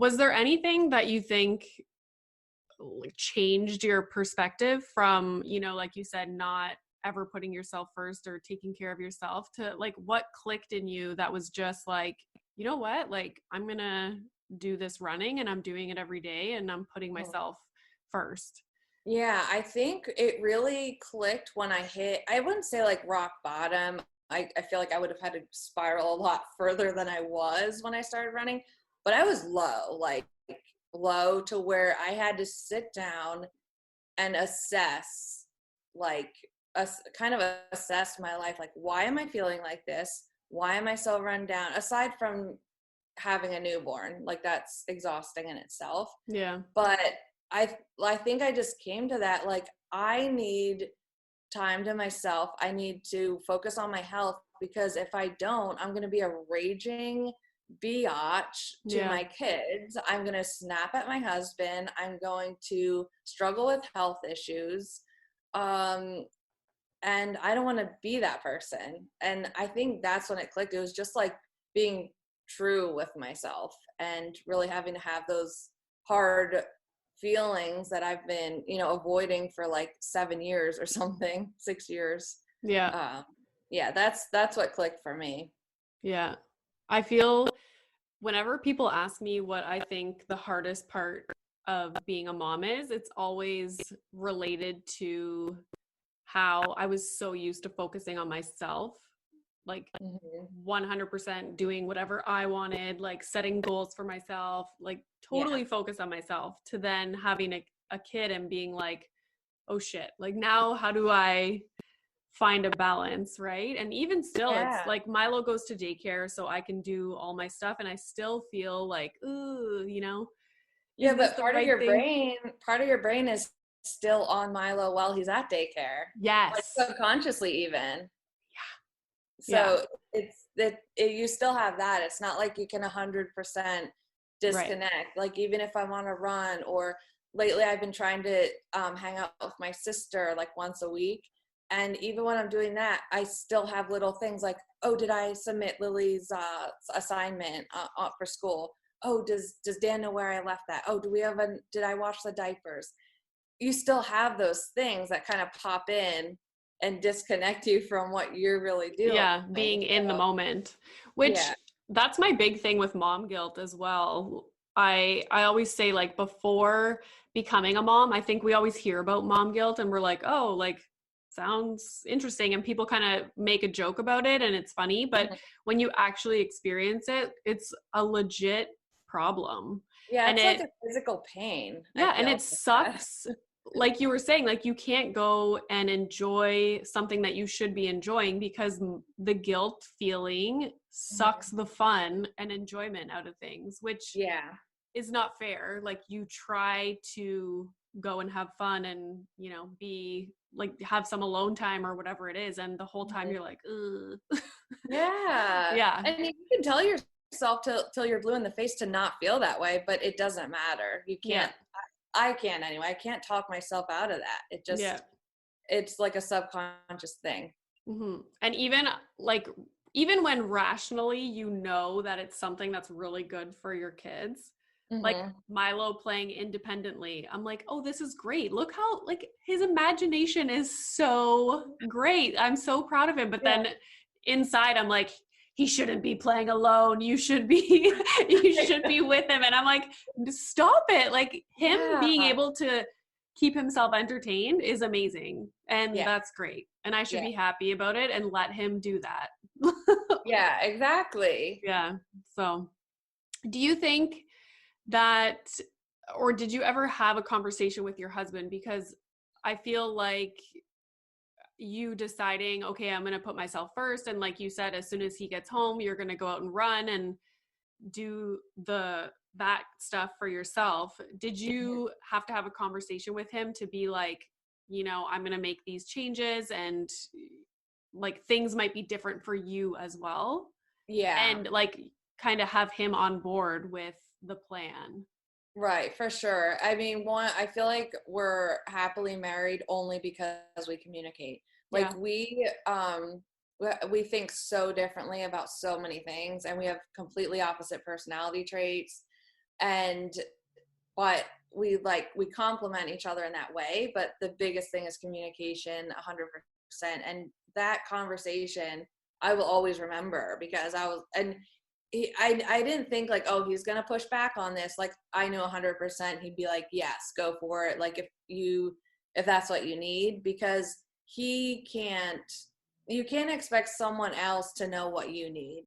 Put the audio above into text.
Was there anything that you think like changed your perspective from, like you said, not ever putting yourself first or taking care of yourself to like what clicked in you that was just like, you know what, like I'm gonna do this running and I'm doing it every day and I'm putting myself first? Yeah, I think it really clicked when I wouldn't say like rock bottom. I feel like I would have had to spiral a lot further than I was when I started running, but I was low, like low to where I had to sit down and assess, like, kind of assess my life. Like, why am I feeling like this? Why am I so run down? Aside from having a newborn, like that's exhausting in itself. Yeah. But I think I just came to that, like I need time to myself. I need to focus on my health, because if I don't, I'm going to be a raging biatch to Yeah. my kids. I'm going to snap at my husband. I'm going to struggle with health issues. Um, and I don't want to be that person. And I think that's when it clicked. It was just like being true with myself and really having to have those hard feelings that I've been, avoiding for like 7 years or something, 6 years. Yeah. Um, yeah, that's what clicked for me. Yeah. I feel whenever people ask me what I think the hardest part of being a mom is, it's always related to how I was so used to focusing on myself, like Hmm. 100% doing whatever I wanted, like setting goals for myself, like Yeah. totally focused on myself, to then having a kid and being like, oh shit, like now how do I find a balance, right? And even still, it's Yeah. like Milo goes to daycare so I can do all my stuff and I still feel like, ooh, Yeah, is this but the right thing? part of your brain is still on Milo while he's at daycare, like Yes. subconsciously even. Yeah. So you still have that. It's not like you can 100% Right. disconnect. Like even if I want to run, or lately I've been trying to hang out with my sister like once a week. And even when I'm doing that, I still have little things like, oh, did I submit Lily's assignment for school? Oh, does Dan know where I left that? Oh, did I wash the diapers? You still have those things that kind of pop in and disconnect you from what you're really doing. Yeah, being in the So, moment, which yeah. that's my big thing with mom guilt as well. I always say, like, before becoming a mom, I think we always hear about mom guilt and we're like, "Oh, like sounds interesting," and people kind of make a joke about it and it's funny, but Mhm. when you actually experience it, it's a legit problem. Yeah, And it's like it a physical pain, I Yeah, and feel it like that. sucks. Like you were saying, like you can't go and enjoy something that you should be enjoying because the guilt feeling sucks Mhm. the fun and enjoyment out of things, which Yeah. is not fair. Like you try to go and have fun and, be like have some alone time or whatever it is, and the whole time Mhm. you're like, ugh. Yeah. Yeah. And you can tell yourself till you're blue in the face to not feel that way, but it doesn't matter. You Yeah. can't, I can't anyway. I can't talk myself out of that. Yeah. It's like a subconscious thing. And even when rationally you know that it's something that's really good for your kids, like Hmm. Milo playing independently, I'm like, oh, this is great. Look how like his imagination is so great. I'm so proud of him. But Yeah. then inside, I'm like, he shouldn't be playing alone. You should be you should be with him. And I'm like, stop it. Like him Yeah. being able to keep himself entertained is amazing. And Yeah. that's great. And I should Yeah. be happy about it and let him do that. Yeah, exactly. Yeah. So, do you think that, or did you ever have a conversation with your husband? Because I feel like you deciding, okay, I'm going to put myself first. And like you said, as soon as he gets home, you're going to go out and run and do that stuff for yourself. Did you have to have a conversation with him to be like, I'm going to make these changes and like things might be different for you as well, Yeah. and like kind of have him on board with the plan? Right, for sure. I mean, one, I feel like we're happily married only because we communicate. Yeah. Like we think so differently about so many things, and we have completely opposite personality traits. And but we complement each other in that way, but the biggest thing is communication 100%. And that conversation I will always remember, because I didn't think like, oh, he's gonna push back on this. Like, I knew 100% he'd be like, yes, go for it. Like, if that's what you need, because you can't expect someone else to know what you need.